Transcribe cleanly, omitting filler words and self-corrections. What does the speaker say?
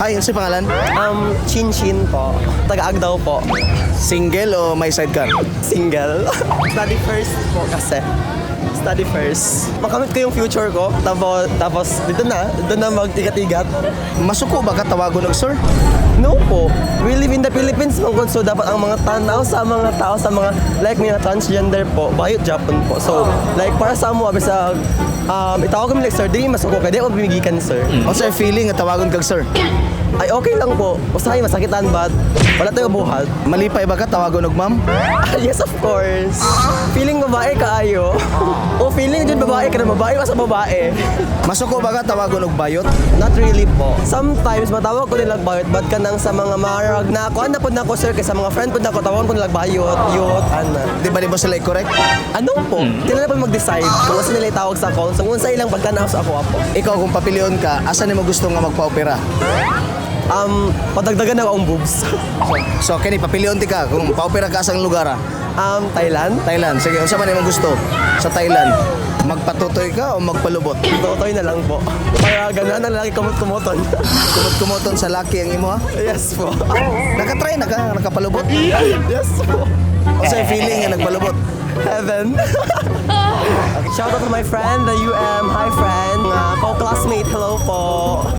Ay, yun si pangalan? Chin po. Taga-Agdaw po. Single o may sidecar? Single. Study first po kasi. Study first. Makamit ko yung future ko. Tapos dito na mag-igat-igat. Masuko ba ka tawagon og sir? No po. We live in the Philippines mong so dapat ang mga tanaw sa mga tao sa mga like mga transgender po, bayot Japan po. So like para sa mo bisa itawag kami like sir, di masuko kay di ako bimigikan sir. O sir, feeling nga tawagon kag sir? Ay okay lang po. Usahay masakitan but wala tayo buhat. Malipay ba ka tawagon og ma'am? Yes of course. Feeling babae kaayo. O feeling jud babae ka na babae ka sa babae. Masuko ba ka tawagon og bayot? Not really po. Sometimes matawag ko nilang bayot but kanang sa mga marag na kuan na pud nako sir kay sa mga friend pud nako tawag ko nilang bayot, yot, ana. Di ba sila correct? Ano po? Sila na po mag-decide kung asa nila itawag sa call. So kung sa ilang pagtanaw sa ako. Ikaw kung papilion ka, asa nimo gusto nga magpa-opera? Padagdagan na akong boobs. So kini papilion ti ka kung pa-opera ka sa lugar ah. Thailand. Thailand. Sige, unsa man imong gusto sa Thailand? Magpatutoy ka o magpalubot? Totoy na lang po. Para ganahan na lalaki kumot-kumoton. Kumot-kumoton sa laki ang imo ha? Yes po. Nakatry na ka, nakapalubot? Yes po. O sa'yo feeling nga nagpalubot? Heaven. Shout out to my friend, the UM. Hi friend. Co-classmate, hello po.